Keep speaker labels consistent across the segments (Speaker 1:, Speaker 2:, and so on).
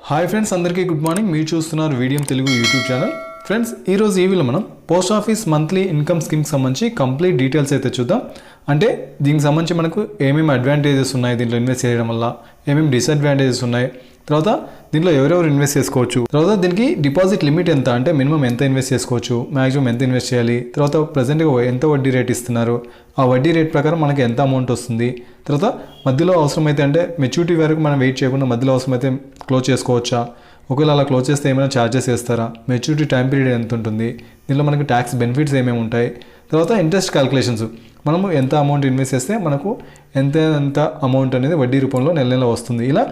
Speaker 1: Hi friends, అందరికీ good morning. మీరు చూస్తున్నారు Veediyam Telugu YouTube channel. Friends, ఈరోజు ఈ వీడియోలో మనం పోస్ట్ ఆఫీస్ మంత్లీ ఇన్కమ్ స్కీమ్కి సంబంధించి కంప్లీట్ డీటెయిల్స్ అయితే చూద్దాం. అంటే దీనికి సంబంధించి మనకు ఏమేమి అడ్వాంటేజెస్ ఉన్నాయి, దీంట్లో ఇన్వెస్ట్ చేయడం వల్ల ఏమేమి డిసడ్వాంటేజెస్ ఉన్నాయి, తర్వాత దీంట్లో ఎవరెవరు ఇన్వెస్ట్ చేసుకోవచ్చు, తర్వాత దీనికి డిపాజిట్ లిమిట్ ఎంత, అంటే మినిమం ఎంత ఇన్వెస్ట్ చేసుకోవచ్చు, మ్యాక్సిమం ఎంత ఇన్వెస్ట్ చేయాలి, తర్వాత ప్రజెంట్గా ఎంత వడ్డీ రేట్ ఇస్తున్నారు, ఆ వడ్డీ రేట్ ప్రకారం మనకి ఎంత అమౌంట్ వస్తుంది, తర్వాత మధ్యలో అవసరమైతే అంటే మెచ్యూరిటీ వరకు మనం వెయిట్ చేయకుండా మధ్యలో అవసరమైతే క్లోజ్ చేసుకోవచ్చా, ఒకవేళ అలా క్లోజ్ చేస్తే ఏమైనా ఛార్జెస్ వేస్తారా, మెచ్యూరిటీ టైం పీరియడ్ ఎంత ఉంటుంది, దీనిలో మనకి ట్యాక్స్ బెనిఫిట్స్ ఏమేమి ఉంటాయి, తర్వాత ఇంట్రెస్ట్ క్యాలిక్యులేషన్స్, మనము ఎంత అమౌంట్ ఇన్వెస్ట్ చేస్తే మనకు ఎంత అమౌంట్ అనేది వడ్డీ రూపంలో నెల నెల వస్తుంది. ఇలా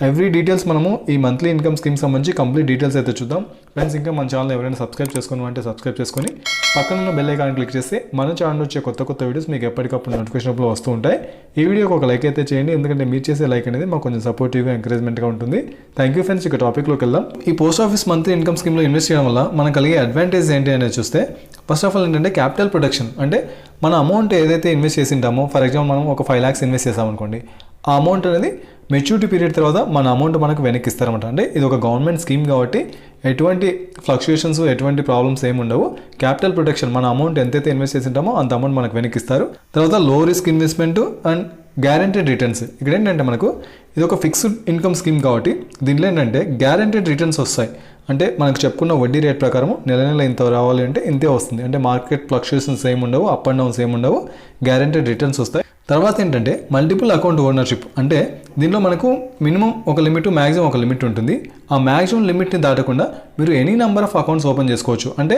Speaker 1: ఎవ్రీ డీటెయిల్స్ మనము ఈ మంత్లీ ఇన్కమ్ స్కీమ్ సంబంధించి కంప్లీట్ డీటెయిల్స్ అయితే చూద్దాం. ఫ్రెండ్స్, ఇంకా మన ఛానల్ ఎవరైనా సబ్స్క్రైబ్ చేసుకుని అంటే సబ్స్క్రైబ్ చేసుకొని పక్కన ఉన్న బెల్ ఐకాన్ క్లిక్ చేస్తే మన ఛానల్ వచ్చే కొత్త వీడియోస్ మీకు ఎప్పటికప్పుడు నోటిఫికేషన్లో వస్తూ ఉంటాయి. ఈ వీడియోకి ఒక లైక్ అయితే చేయండి, ఎందుకంటే మీరు చేసే లైక్ అనేది మాకు కొంచెం సపోర్టివ్గా ఎంకరేజ్మెంట్గా ఉంటుంది. Thank you friends. ఇక టాపిక్లోకి వెళ్దాం. ఈ పోస్ట్ ఆఫీస్ మంత్లీ ఇన్కమ్ స్కీమ్లో ఇన్వెస్ట్ చేయడం వల్ల మనకు కలిగే అడ్వాంటేజ్ ఏంటి అనేది చూస్తే, ఫస్ట్ ఆఫ్ ఆల్ ఏంటంటే క్యాపిటల్ ప్రొటెక్షన్. అంటే మన అమౌంట్ ఏదైతే ఇన్వెస్ట్ చేసి ఉంటామో, ఫర్ ఎగ్జాంపుల్ మనం ఒక 5 lakhs ఇన్వెస్ట్ చేసామనుకోండి, ఆ అమౌంట్ అనేది మెచ్యూరిటీ పీరియడ్ తర్వాత మన అమౌంట్ మనకు వెనక్కి ఇస్తారన్నమాట. అంటే ఇది ఒక గవర్నమెంట్ స్కీమ్ కాబట్టి ఎటువంటి ఫ్లక్చుయేషన్స్, ఎటువంటి ప్రాబ్లమ్స్ ఏమి ఉండవు. క్యాపిటల్ ప్రొటెక్షన్, మన అమౌంట్ ఎంతైతే ఇన్వెస్ట్ చేసి ఉంటామో అంత అమౌంట్ మనకు వెనక్కి ఇస్తారు. తర్వాత లో risk investment and guaranteed returns. ఇక్కడ ఏంటంటే మనకు ఇది ఒక ఫిక్స్డ్ ఇన్కమ్ స్కీమ్ కాబట్టి దీంట్లో ఏంటంటే గ్యారెంటెడ్ రిటర్న్స్ వస్తాయి. అంటే మనకు చెప్పుకున్న వడ్డీ రేట్ ప్రకారం నెల నెల ఇంత రావాలి అంటే ఇంతే వస్తుంది. అంటే మార్కెట్ ఫ్లక్చుయేషన్స్ ఏమి ఉండవు, అప్ అండ్ డౌన్స్ ఏమి ఉండవు, గ్యారెంటెడ్ రిటర్న్స్ వస్తాయి. తర్వాత ఏంటంటే మల్టిపుల్ అకౌంట్ ఓనర్షిప్. అంటే దీనిలో మనకు మినిమం ఒక లిమిట్, మ్యాక్సిమం ఒక లిమిట్ ఉంటుంది. ఆ మ్యాక్సిమం లిమిట్ని దాటకుండా మీరు any number of accounts open చేసుకోవచ్చు. అంటే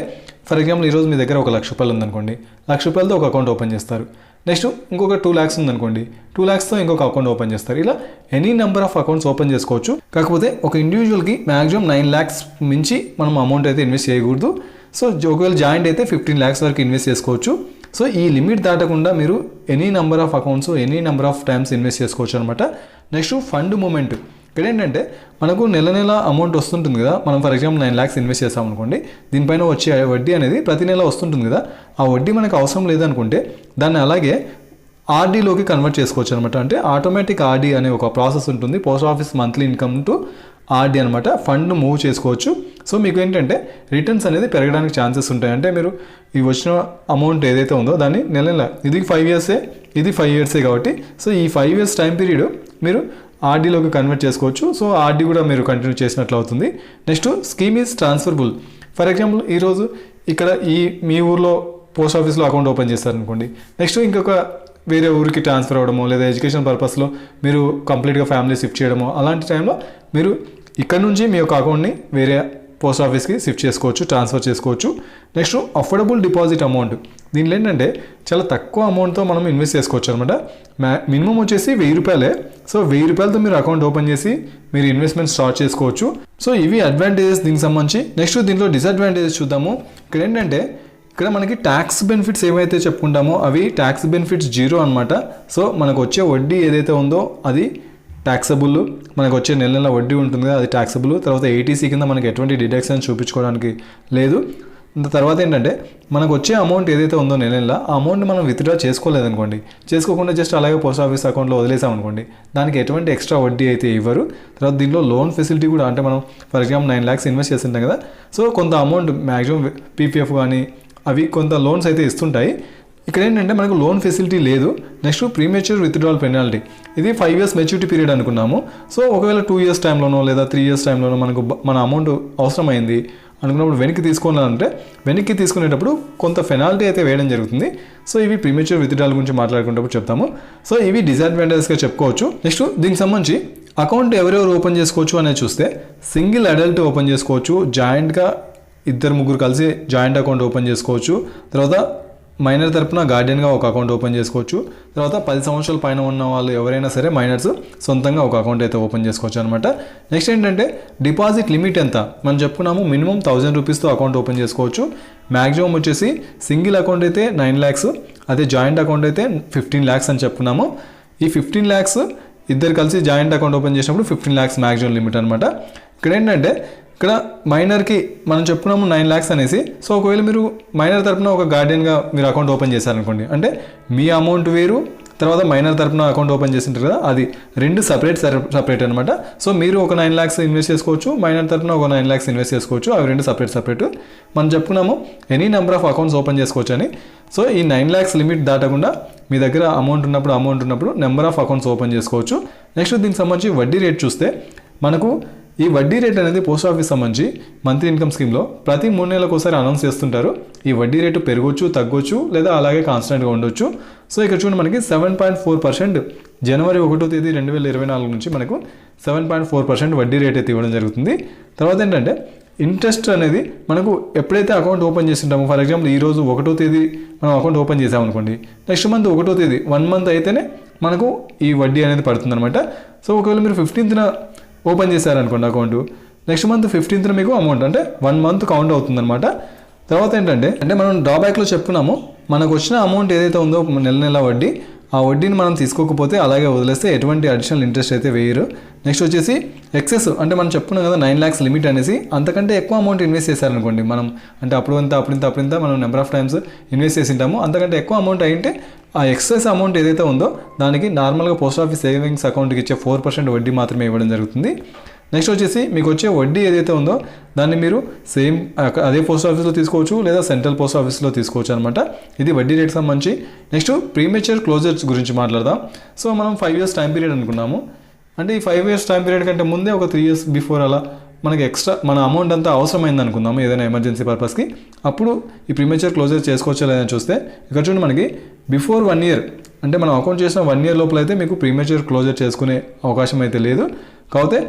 Speaker 1: ఫర్ ఎగ్జాంపుల్ ఈరోజు మీ దగ్గర 1 lakh రూపాయలు ఉందనుకోండి, 1 lakh రూపాయలతో ఒక అకౌంట్ ఓపెన్ చేస్తారు. నెక్స్ట్ ఇంకొక 2 lakhs ఉందనుకోండి, 2 lakhsతో ఇంకొక అకౌంట్ ఓపెన్ చేస్తారు. ఇలా any number of accounts open చేసుకోవచ్చు. కాకపోతే ఒక ఇండివిజువల్కి మ్యాక్సిమం 9 lakhs మించి మనం అమౌంట్ అయితే ఇన్వెస్ట్ చేయకూడదు. సో ఒకవేళ జాయింట్ అయితే 15 lakhs వరకు ఇన్వెస్ట్ చేసుకోవచ్చు. సో ఈ లిమిట్ దాటకుండా మీరు any number of accounts any number of times invest చేసుకోవచ్చు అనమాట. Next fund moment. ఇక్కడ ఏంటంటే మనకు నెల నెల అమౌంట్ వస్తుంటుంది కదా, మనం ఫర్ ఎగ్జాంపుల్ 9 lakhs ఇన్వెస్ట్ చేస్తాం అనుకోండి, దీనిపైన వచ్చే వడ్డీ అనేది ప్రతి నెల వస్తుంటుంది కదా, ఆ వడ్డీ మనకు అవసరం లేదనుకుంటే దాన్ని అలాగే ఆర్డీలోకి కన్వర్ట్ చేసుకోవచ్చు అనమాట. అంటే ఆటోమేటిక్ ఆర్డీ అనే ఒక ప్రాసెస్ ఉంటుంది, post office monthly income to RD అనమాట. ఫండ్ మూవ్ చేసుకోవచ్చు. సో మీకు ఏంటంటే రిటర్న్స్ అనేది పెరగడానికి ఛాన్సెస్ ఉంటాయి. అంటే మీరు ఈ వచ్చిన అమౌంట్ ఏదైతే ఉందో దాన్ని నెల నెల, ఇది 5 years, ఇది 5 years కాబట్టి, సో ఈ 5 years టైం పీరియడ్ మీరు ఆర్డీలోకి కన్వర్ట్ చేసుకోవచ్చు. సో ఆర్డీ కూడా మీరు కంటిన్యూ చేసినట్లు అవుతుంది. Next scheme is transferable. For example ఈరోజు ఇక్కడ మీ ఊర్లో పోస్ట్ ఆఫీస్లో అకౌంట్ ఓపెన్ చేస్తారనుకోండి, నెక్స్ట్ ఇంకొక వేరే ఊరికి ట్రాన్స్ఫర్ అవ్వడమో, లేదా ఎడ్యుకేషన్ పర్పస్లో మీరు కంప్లీట్గా ఫ్యామిలీ షిఫ్ట్ చేయడమో, అలాంటి టైంలో మీరు ఇక్కడ నుంచి మీ యొక్క అకౌంట్ని వేరే పోస్ట్ ఆఫీస్కి షిఫ్ట్ చేసుకోవచ్చు, ట్రాన్స్ఫర్ చేసుకోవచ్చు. Next affordable deposit amount. దీనిలో ఏంటంటే చాలా తక్కువ అమౌంట్తో మనం ఇన్వెస్ట్ చేసుకోవచ్చు అనమాట. మినిమం వచ్చేసి 1000 రూపాయలే. సో 1000 రూపాయలతో మీరు అకౌంట్ ఓపెన్ చేసి మీరు ఇన్వెస్ట్మెంట్ స్టార్ట్ చేసుకోవచ్చు. సో ఇవి అడ్వాంటేజెస్ దీనికి సంబంధించి. నెక్స్ట్ దీంట్లో డిసడ్వాంటేజెస్ చూద్దాము. ఇక్కడ ఏంటంటే ఇక్కడ మనకి ట్యాక్స్ బెనిఫిట్స్ ఏవైతే చెప్పుకుంటామో అవి ట్యాక్స్ బెనిఫిట్స్ 0 అనమాట. సో మనకు వచ్చే వడ్డీ ఏదైతే ఉందో అది ట్యాక్సబుల్, మనకు వచ్చే నెల నెల వడ్డీ ఉంటుంది కదా అది ట్యాక్సబుల్. తర్వాత ఏటీసీ కింద మనకి ఎటువంటి డిడక్షన్ చూపించుకోవడానికి లేదు. తర్వాత ఏంటంటే మనకు వచ్చే అమౌంట్ ఏదైతే ఉందో నెల నెల ఆ అమౌంట్ మనం విత్డ్రా చేసుకోలేదనుకోండి, చేసుకోకుండా జస్ట్ అలాగే పోస్ట్ ఆఫీస్ అకౌంట్లో వదిలేసామనుకోండి, దానికి ఎటువంటి ఎక్స్ట్రా వడ్డీ అయితే ఇవ్వరు. తర్వాత దీనిలో లోన్ ఫెసిలిటీ కూడా, అంటే మనం ఫర్ ఎగ్జాంపుల్ 9 lakhs ఇన్వెస్ట్ చేస్తుంటాం కదా, సో కొంత అమౌంట్ మ్యాక్సిమం పీపీఎఫ్ కానీ అవి కొంత లోన్స్ అయితే ఇస్తుంటాయి. ఇక్కడ ఏంటంటే మనకు లోన్ ఫెసిలిటీ లేదు. Next premature withdrawal penalty. ఇది 5 years మెచ్యూరిటీ పీరియడ్ అనుకున్నాము. సో ఒకవేళ 2 years టైంలోనో లేదా 3 years టైంలోనో మనకు మన అమౌంట్ అవసరమైంది అనుకున్నప్పుడు వెనక్కి తీసుకునేటప్పుడు కొంత పెనాల్టీ అయితే వేయడం జరుగుతుంది. సో ఇవి ప్రీమెచ్యూర్ విత్డ్రాల్ గురించి మాట్లాడుకునేటప్పుడు చెప్తాము. సో ఇవి డిసడ్వాంటేజెస్గా చెప్పుకోవచ్చు. నెక్స్ట్ దీనికి సంబంధించి అకౌంట్ ఎవరెవరు ఓపెన్ చేసుకోవచ్చు అనేది చూస్తే, సింగిల్ అడల్ట్ ఓపెన్ చేసుకోవచ్చు, జాయింట్గా 2-3 కలిసి జాయింట్ అకౌంట్ ఓపెన్ చేసుకోవచ్చు. తర్వాత మైనర్ తరపున గార్డియన్గా ఒక అకౌంట్ ఓపెన్ చేసుకోవచ్చు. తర్వాత 10 సంవత్సరాల పైన ఉన్న వాళ్ళు ఎవరైనా సరే మైనర్స్ సొంతంగా ఒక అకౌంట్ అయితే ఓపెన్ చేసుకోవచ్చు అనమాట. నెక్స్ట్ ఏంటంటే డిపాజిట్ లిమిట్ ఎంత మనం చెప్పుకున్నాము, మినిమం 1000 రూపీస్తో అకౌంట్ ఓపెన్ చేసుకోవచ్చు. మ్యాక్సిమం వచ్చేసి సింగిల్ అకౌంట్ అయితే 9 lakhs, అదే జాయింట్ అకౌంట్ అయితే 15 lakhs అని చెప్పుకున్నాము. ఈ 15 lakhs ఇద్దరు కలిసి జాయింట్ అకౌంట్ ఓపెన్ చేసినప్పుడు 15 lakhs మ్యాక్సిమం లిమిట్ అనమాట. ఇక్కడ ఏంటంటే ఇక్కడ మైనర్కి మనం చెప్పుకున్నాము 9 lakhs అనేసి. సో ఒకవేళ మీరు మైనర్ తరపున ఒక గార్డియన్గా మీరు అకౌంట్ ఓపెన్ చేశారనుకోండి, అంటే మీ అమౌంట్ వేరు, తర్వాత మైనర్ తరపున అకౌంట్ ఓపెన్ చేసింటారు కదా, అది రెండు సపరేట్ అనమాట. సో మీరు ఒక 9 lakhs ఇన్వెస్ట్ చేసుకోవచ్చు, మైనర్ తరపున ఒక 9 lakhs ఇన్వెస్ట్ చేసుకోవచ్చు. అవి రెండు సపరేట్. మనం చెప్పుకున్నాము any number of accounts open చేసుకోవచ్చు అని. సో ఈ 9 lakhs లిమిట్ దాటకుండా మీ దగ్గర అమౌంట్ ఉన్నప్పుడు నెంబర్ ఆఫ్ అకౌంట్స్ ఓపెన్ చేసుకోవచ్చు. నెక్స్ట్ దీనికి సంబంధించి వడ్డీ రేట్ చూస్తే మనకు ఈ వడ్డీ రేట్ అనేది పోస్ట్ ఆఫీస్ సంబంధించి మంత్లీ ఇన్కమ్ స్కీమ్లో ప్రతి 3 నెలలకు ఒకసారి అనౌన్స్ చేస్తుంటారు. ఈ వడ్డీ రేటు పెరగవచ్చు, తగ్గొచ్చు, లేదా అలాగే కాన్స్టెంట్గా ఉండొచ్చు. సో ఇక్కడ చూడండి మనకి 7.4% జనవరి 1వ తేదీ 2024 నుంచి మనకు 7.4% వడ్డీ రేట్ అయితే ఇవ్వడం జరుగుతుంది. తర్వాత ఏంటంటే ఇంట్రెస్ట్ అనేది మనకు ఎప్పుడైతే అకౌంట్ ఓపెన్ చేస్తుంటామో, ఫర్ ఎగ్జాంపుల్ ఈరోజు 1వ తేదీ మనం అకౌంట్ ఓపెన్ చేసామనుకోండి, నెక్స్ట్ మంత్ 1వ తేదీ 1 month అయితేనే మనకు ఈ వడ్డీ అనేది పడుతుంది అనమాట. సో ఒకవేళ మీరు 15th ఓపెన్ చేశారనుకోండి అకౌంట్, నెక్స్ట్ మంత్ 15th మీకు అమౌంట్ అంటే 1 month కౌంట్ అవుతుంది అనమాట. తర్వాత ఏంటంటే మనం డ్రాబ్యాక్లో చెప్పుకున్నాము, మనకు వచ్చిన అమౌంట్ ఏదైతే ఉందో నెల వడ్డీ, ఆ వడ్డీని మనం తీసుకోకపోతే అలాగే వదిలేస్తే ఎటువంటి అడిషనల్ ఇంట్రెస్ట్ అయితే వేయరు. నెక్స్ట్ వచ్చేసి ఎక్సెస్ అంటే మనం చెప్పుకున్నాం కదా 9 lakhs లిమిట్ అనేసి, అంతకంటే ఎక్కువ అమౌంట్ ఇన్వెస్ట్ చేశారనుకోండి మనం, అంటే అప్పుడింత మనం నెంబర్ ఆఫ్ టైమ్స్ ఇన్వెస్ట్ చేసి ఉంటాము, అంతకంటే ఎక్కువ అమౌంట్ అయింటే ఆ ఎక్సెస్ అమౌంట్ ఏదైతే ఉందో దానికి నార్మల్గా పోస్ట్ ఆఫీస్ సేవింగ్స్ అకౌంట్కి ఇచ్చే 4% వడ్డీ మాత్రమే ఇవ్వడం జరుగుతుంది. నెక్స్ట్ వచ్చేసి మీకు వచ్చే వడ్డీ ఏదైతే ఉందో దాన్ని మీరు సేమ్ అదే పోస్ట్ ఆఫీస్లో తీసుకోవచ్చు, లేదా సెంట్రల్ పోస్ట్ ఆఫీస్లో తీసుకోవచ్చు అనమాట. ఇది వడ్డీ రేట్ సంబంధించి. నెక్స్ట్ ప్రీమెచ్యూర్ క్లోజర్స్ గురించి మాట్లాడదాం. సో మనం 5 years టైం పీరియడ్ అనుకున్నాము, అంటే ఈ 5 years టైం పీరియడ్ కంటే ముందే ఒక 3 years బిఫోర్ అలా మనకి ఎక్స్ట్రా మన అమౌంట్ అంతా అవసరమైంది అనుకుందాము ఏదైనా ఎమర్జెన్సీ పర్పస్కి, అప్పుడు ఈ ప్రీమెచ్యూర్ క్లోజర్ చేసుకోవచ్చా లేదని చూస్తే ఇక్కడ చూడండి మనకి బిఫోర్ 1 year అంటే మనం అకౌంట్ చేసిన 1 year లోపల అయితే మీకు ప్రీమెచ్యూర్ క్లోజర్ చేసుకునే అవకాశం అయితే లేదు. కాకపోతే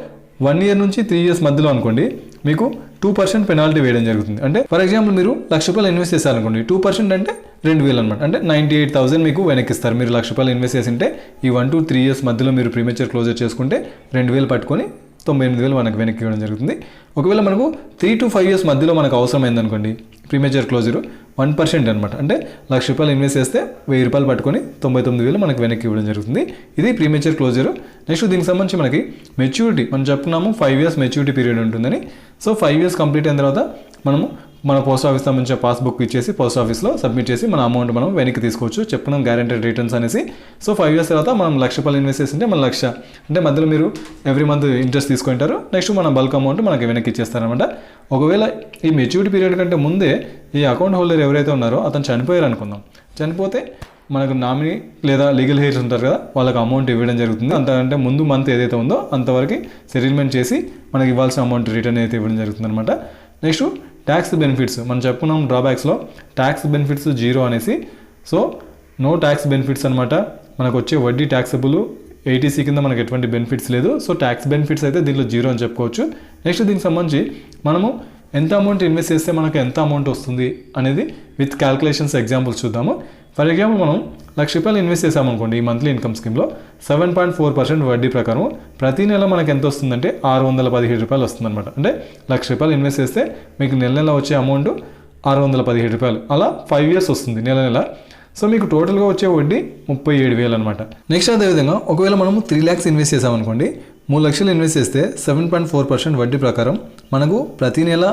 Speaker 1: 1 year నుంచి 3 years మధ్యలో అనుకోండి మీకు 2% పెనాల్టీ వేయడం జరుగుతుంది. అంటే ఫర్ ఎగ్జాంపుల్ మీరు ₹1,00,000 ఇన్వెస్ట్ చేశారనుకోండి, 2% అంటే 2,000 అనమాట, అంటే 98,000 మీకు వెనక్కిస్తారు. మీరు ₹1,00,000 ఇన్వెస్ట్ చేసింటే ఈ 1 to 3 years మధ్యలో మీరు ప్రీమెచ్యూర్ క్లోజర్ చేసుకుంటే 2,000 పట్టుకొని 98,000 మనకు వెనక్కి ఇవ్వడం జరుగుతుంది. ఒకవేళ మనకు 3 to 5 years మధ్యలో మనకు అవసరమైంది అనుకోండి ప్రీమెచ్యూర్ క్లోజర్ 1% అనమాట, అంటే ₹1,00,000 ఇన్వెస్ట్ చేస్తే ₹1,000 పట్టుకొని 99,000 మనకు వెనక్కి ఇవ్వడం జరుగుతుంది. ఇది ప్రీమెచ్యూర్ క్లోజర్. నెక్స్ట్ దీనికి సంబంధించి మనకి మెచ్యూరిటీ మనం చెప్పుకున్నాము 5 years మెచ్యూరిటీ పీరియడ్ ఉంటుందని. సో 5 years కంప్లీట్ అయిన తర్వాత మనము మన పోస్ట్ ఆఫీస్ సంబంధించిన పాస్బుక్ ఇచ్చేసి పోస్ట్ ఆఫీస్లో సబ్మిట్ చేసి మన అమౌంట్ మనం వెనక్కి తీసుకోవచ్చు. చెప్పుకున్నాం గ్యారెంటెడ్ రిటర్న్స్ అనేసి. సో 5 years తర్వాత మనం ₹1,00,000 ఇన్వెస్ట్ చేస్తుంటే మన 1,00,000 అంటే మధ్యలో మీరు ఎవ్రీ మంత్ ఇంట్రెస్ట్ తీసుకుంటారు. నెక్స్ట్ మన బల్క్ అమౌంట్ మనకి వెనక్కి ఇచ్చేస్తారనమాట. ఒకవేళ ఈ మెచ్యూరిటీ పీరియడ్ కంటే ముందే ఈ అకౌంట్ హోల్డర్ ఎవరైతే ఉన్నారో అతను చనిపోయారు అనుకుందాం, చనిపోతే మనకు నామినీ లేదా లీగల్ హెయిర్స్ ఉంటారు కదా, వాళ్ళకి అమౌంట్ ఇవ్వడం జరుగుతుంది. అంతకంటే ముందు మంత్ ఏదైతే ఉందో అంతవరకు సెటిల్మెంట్ చేసి మనకి ఇవ్వాల్సిన అమౌంట్ రిటర్న్ అయితే ఇవ్వడం జరుగుతుంది అనమాట. నెక్స్ట్ ట్యాక్స్ బెనిఫిట్స్ మనం చెప్పుకున్నాం డ్రాబ్యాక్స్లో ట్యాక్స్ బెనిఫిట్స్ 0 అనేసి. సో నో ట్యాక్స్ బెనిఫిట్స్ అనమాట. మనకు వచ్చే వడ్డీ ట్యాక్సబుల్ 80C కింద మనకు ఎటువంటి బెనిఫిట్స్ లేదు. సో ట్యాక్స్ బెనిఫిట్స్ అయితే దీంట్లో 0 అని చెప్పుకోవచ్చు. నెక్స్ట్ దీనికి సంబంధించి మనము ఎంత అమౌంట్ ఇన్వెస్ట్ చేస్తే మనకు ఎంత అమౌంట్ వస్తుంది అనేది విత్ క్యాల్కులేషన్స్ ఎగ్జాంపుల్స్ చూద్దాము. ఫర్ ఎగ్జాంపుల్ మనం ₹1,00,000 ఇన్వెస్ట్ చేసామనుకోండి ఈ మంత్లీ ఇన్కమ్ స్కీమ్లో 7.4% వడ్డీ ప్రకారం ప్రతి నెల మనకు ఎంత వస్తుందంటే ₹617 వస్తుంది అనమాట. అంటే ₹1,00,000 ఇన్వెస్ట్ చేస్తే మీకు నెల వచ్చే అమౌంట్ ₹617, అలా 5 years వస్తుంది నెల. సో మీకు టోటల్గా వచ్చే వడ్డీ 37,000 అనమాట. నెక్స్ట్ అదేవిధంగా ఒకవేళ మనము 3 lakhs ఇన్వెస్ట్ చేసామనుకోండి, 3,00,000 ఇన్వెస్ట్ చేస్తే 7.4% వడ్డీ ప్రకారం మనకు ప్రతి నెల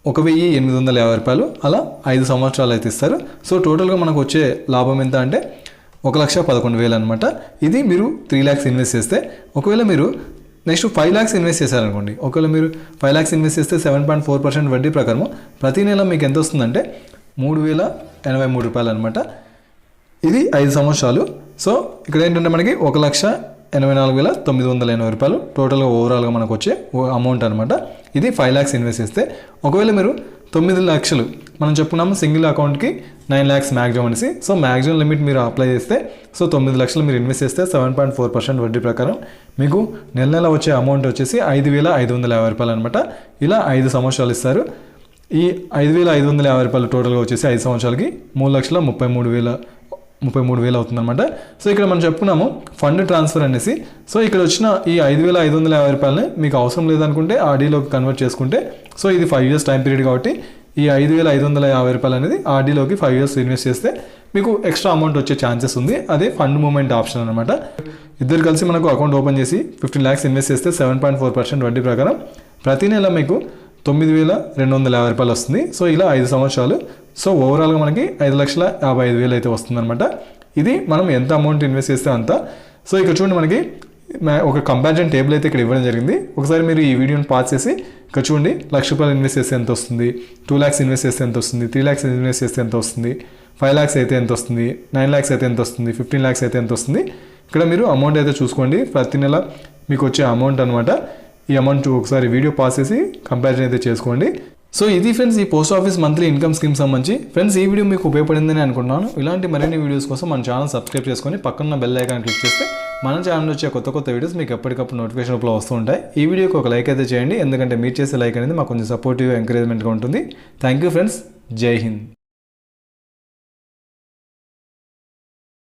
Speaker 1: ₹1,850, అలా 5 సంవత్సరాలు అయితే ఇస్తారు. సో టోటల్గా మనకు వచ్చే లాభం ఎంత అంటే 1,11,000 అనమాట. ఇది మీరు 3 lakhs ఇన్వెస్ట్ చేస్తే. ఒకవేళ మీరు నెక్స్ట్ 5 lakhs ఇన్వెస్ట్ చేశారనుకోండి, ఒకవేళ మీరు 5 lakhs ఇన్వెస్ట్ చేస్తే 7.4% వడ్డీ ప్రకారం ప్రతి నెల మీకు ఎంత వస్తుందంటే ₹3,083 అనమాట. ఇది 5 సంవత్సరాలు. సో ఇక్కడ ఏంటంటే మనకి 1,84,980 టోటల్గా ఓవరాల్గా మనకు వచ్చే అమౌంట్ అనమాట. ఇది 5 lakhs ఇన్వెస్ట్ చేస్తే. ఒకవేళ మీరు 9 lakhs మనం చెప్పుకున్నాము సింగిల్ అకౌంట్కి 9 lakhs మ్యాక్సిమం అనేసి. సో మ్యాక్సిమం లిమిట్ మీరు అప్లై చేస్తే, సో 9 lakhs మీరు ఇన్వెస్ట్ చేస్తే 7.4% వడ్డీ ప్రకారం మీకు నెల వచ్చే అమౌంట్ వచ్చేసి ₹5,550 అనమాట. ఇలా 5 సంవత్సరాలు ఇస్తారు. ఈ ₹5,550 టోటల్గా వచ్చేసి 5 సంవత్సరాలకి 3,33,000 అవుతుందన్నమాట. సో ఇక్కడ మనం చెప్పుకున్నాము ఫండ్ ట్రాన్స్ఫర్ అనేసి. సో ఇక్కడ వచ్చిన ఈ ₹5,550 మీకు అవసరం లేదనుకుంటే ఆర్డీలోకి కన్వర్ట్ చేసుకుంటే, సో ఇది 5 years టైం పీరియడ్ కాబట్టి ఈ ₹5,550 అనేది ఆర్డీలోకి 5 years ఇన్వెస్ట్ చేస్తే మీకు ఎక్స్ట్రా అమౌంట్ వచ్చే ఛాన్సెస్ ఉంది. అదే ఫండ్ మూవ్మెంట్ ఆప్షన్ అనమాట. ఇద్దరు కలిసి మనకు అకౌంట్ ఓపెన్ చేసి 15 lakhs ఇన్వెస్ట్ చేస్తే 7.4% వడ్డీ ప్రకారం ప్రతి నెల మీకు ₹9,250 వస్తుంది. సో ఇలా 5 సంవత్సరాలు. సో ఓవరాల్గా మనకి 5,55,000 అయితే వస్తుందన్నమాట. ఇది మనం ఎంత అమౌంట్ ఇన్వెస్ట్ చేస్తే అంత. సో ఇక్కడ చూడండి మనకి ఒక కంపారిజన్ టేబుల్ అయితే ఇక్కడ ఇవ్వడం జరిగింది. ఒకసారి మీరు ఈ వీడియోని పాస్ చేసి ఇక్కడ చూడండి, ₹1,00,000 ఇన్వెస్ట్ చేస్తే ఎంత వస్తుంది, 2 lakhs ఇన్వెస్ట్ చేస్తే ఎంత వస్తుంది, 3 lakhs ఇన్వెస్ట్ చేస్తే ఎంత వస్తుంది, 5 lakhs అయితే ఎంత వస్తుంది, 9 lakhs అయితే ఎంత వస్తుంది, 15 lakhs అయితే ఎంత వస్తుంది. ఇక్కడ మీరు అమౌంట్ అయితే చూసుకోండి, ప్రతి నెల మీకు వచ్చే అమౌంట్ అనమాట. ఈ అమౌంట్ ఒకసారి వీడియో పాస్ చేసి కంపారిజన్ అయితే చేసుకోండి. సో ఇది ఫ్రెండ్స్ ఈ post office monthly income scheme సంబంధించి. ఫ్రెండ్స్ ఈ వీడియో మీకు ఉపయోగపడిందని అనుకుంటున్నాను. ఇలాంటి మరిన్ని వీడియోస్ కోసం మన ఛానల్ సబ్స్క్రైబ్ చేసుకొని పక్కన బెల్ ఐకాన్ క్లిక్ చేస్తే మన ఛానల్ వచ్చే కొత్త వీడియోస్ మీకు ఎప్పటికప్పుడు నోటిఫికేషన్ రూపంలో వస్తూ ఉంటాయి. ఈ వీడియోకి ఒక లైక్ అయితే చేయండి, ఎందుకంటే మీరు చేసే లైక్ అనేది మాకు కొంచెం సపోర్టివ్ ఎంకరేజ్మెంట్గా ఉంటుంది. థ్యాంక్ యూ ఫ్రెండ్స్, జై హింద్.